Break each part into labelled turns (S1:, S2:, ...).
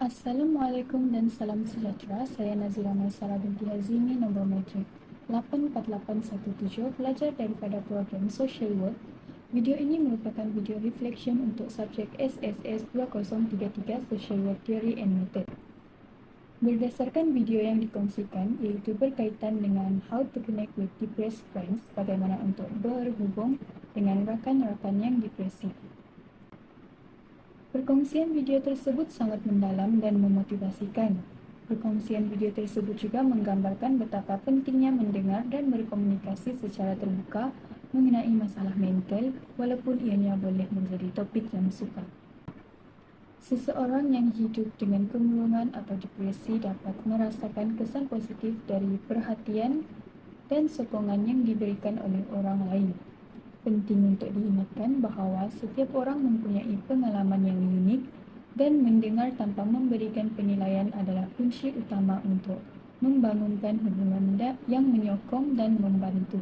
S1: Assalamualaikum dan salam sejahtera. Saya Nazira Maisara binti Hazimi, nombor matrik 84817, pelajar daripada program Social Work. Video ini merupakan video reflection untuk subjek SSS 2033 Social Work Theory and Method. Berdasarkan video yang dikongsikan, iaitu berkaitan dengan how to connect with depressed friends, bagaimana untuk berhubung dengan rakan-rakan yang depresi. Perkongsian video tersebut sangat mendalam dan memotivasikan. Perkongsian video tersebut juga menggambarkan betapa pentingnya mendengar dan berkomunikasi secara terbuka mengenai masalah mental, walaupun ianya boleh menjadi topik yang sukar. Seseorang yang hidup dengan kemurungan atau depresi dapat merasakan kesan positif dari perhatian dan sokongan yang diberikan oleh orang lain. Penting untuk diingatkan bahawa setiap orang mempunyai pengalaman yang unik dan mendengar tanpa memberikan penilaian adalah kunci utama untuk membangunkan hubungan yang menyokong dan membantu.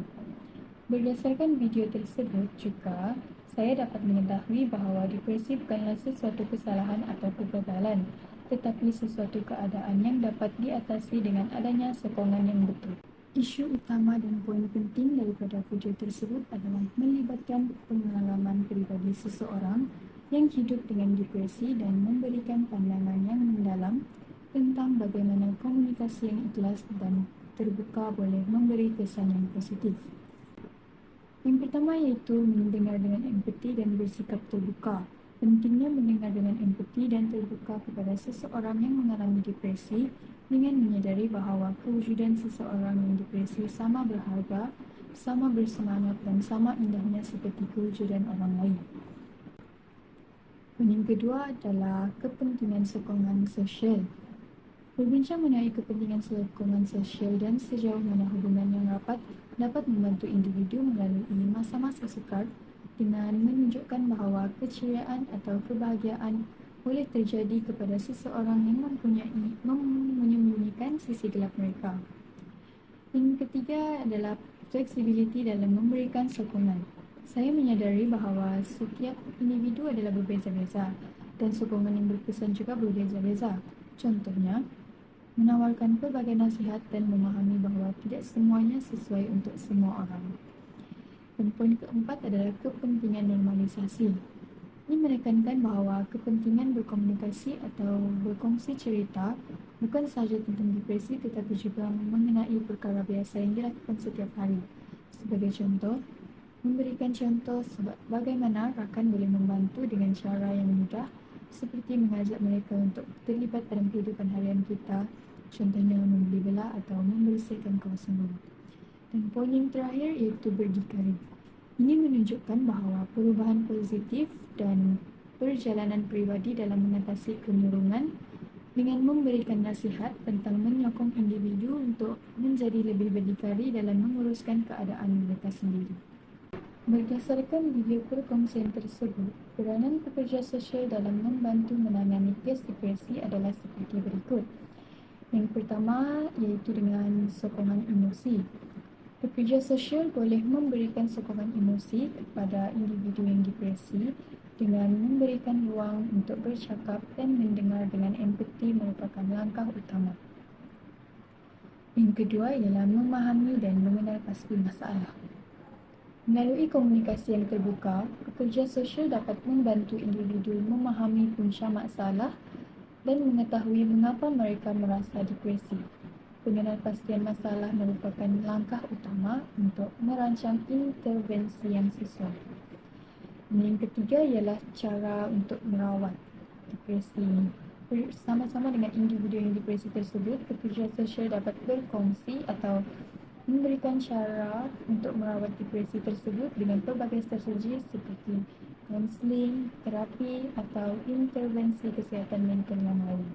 S1: Berdasarkan video tersebut juga, saya dapat mengetahui bahawa depresi bukanlah sesuatu kesalahan atau kegagalan, tetapi sesuatu keadaan yang dapat diatasi dengan adanya sokongan yang betul. Isu utama dan poin penting daripada video tersebut adalah melibatkan pengalaman peribadi seseorang yang hidup dengan depresi dan memberikan pandangan yang mendalam tentang bagaimana komunikasi yang ikhlas dan terbuka boleh memberi kesan yang positif. Yang pertama iaitu mendengar dengan empati dan bersikap terbuka. Pentingnya mendengar dengan empati dan terbuka kepada seseorang yang mengalami depresi dengan menyadari bahawa kewujudan seseorang yang depresi sama berharga, sama bersemangat dan sama indahnya seperti kewujudan orang lain. Yang kedua adalah kepentingan sokongan sosial. Berbincang mengenai kepentingan sokongan sosial dan sejauh mana hubungan yang rapat dapat membantu individu melalui masa-masa sukar dengan menunjukkan bahawa keceriaan atau kebahagiaan boleh terjadi kepada seseorang yang menyembunyikan sisi gelap mereka. Yang ketiga adalah flexibility dalam memberikan sokongan. Saya menyadari bahawa setiap individu adalah berbeza-beza dan sokongan yang berkesan juga berbeza-beza. Contohnya, menawarkan pelbagai nasihat dan memahami bahawa tidak semuanya sesuai untuk semua orang. Dan poin keempat adalah kepentingan normalisasi. Ini menekankan bahawa kepentingan berkomunikasi atau berkongsi cerita bukan sahaja tentang depresi tetapi juga mengenai perkara biasa yang dilakukan setiap hari. Sebagai contoh, memberikan contoh bagaimana rakan boleh membantu dengan cara yang mudah seperti mengajak mereka untuk terlibat dalam kehidupan harian kita, contohnya membeli belah atau membersihkan kawasan rumah. Dan poin yang terakhir iaitu berdikari. Ini menunjukkan bahawa perubahan positif dan perjalanan peribadi dalam mengatasi kemurungan dengan memberikan nasihat tentang menyokong individu untuk menjadi lebih berdikari dalam menguruskan keadaan mereka sendiri. Berdasarkan video perkongsian tersebut, peranan pekerja sosial dalam membantu menangani kes depresi adalah seperti berikut. Yang pertama iaitu dengan sokongan emosi. Pekerja sosial boleh memberikan sokongan emosi kepada individu yang depresi dengan memberikan ruang untuk bercakap dan mendengar dengan empati merupakan langkah utama. Yang kedua ialah memahami dan mengenal pasti masalah. Melalui komunikasi yang terbuka, pekerja sosial dapat membantu individu memahami punca masalah dan mengetahui mengapa mereka merasa depresi. Pengenalpastian masalah merupakan langkah utama untuk merancang intervensi yang sesuai. Yang ketiga ialah cara untuk merawat depresi ini. Bersama-sama dengan individu yang depresi tersebut, pekerja sosial dapat berkongsi atau memberikan cara untuk merawat depresi tersebut dengan pelbagai strategi seperti kaunseling, terapi atau intervensi kesihatan mental yang lain.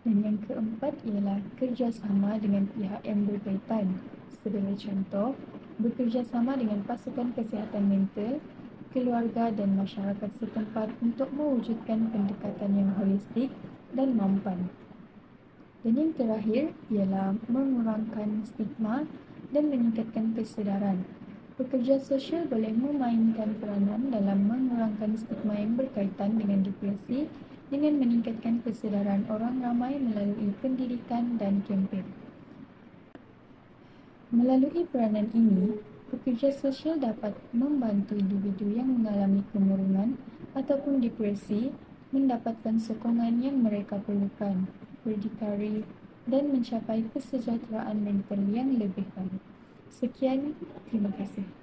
S1: Dan yang keempat ialah kerjasama dengan pihak yang berkaitan. Sebagai contoh, bekerjasama dengan pasukan kesihatan mental, keluarga dan masyarakat setempat untuk mewujudkan pendekatan yang holistik dan mampan. Dan yang terakhir ialah mengurangkan stigma dan meningkatkan kesedaran. Pekerja sosial boleh memainkan peranan dalam mengurangkan stigma yang berkaitan dengan depresi dengan meningkatkan kesedaran orang ramai melalui pendidikan dan kempen. Melalui peranan ini, pekerja sosial dapat membantu individu yang mengalami kemurungan ataupun depresi mendapatkan sokongan yang mereka perlukan, berdikari, dan mencapai kesejahteraan mental yang lebih baik. Sekian, terima kasih.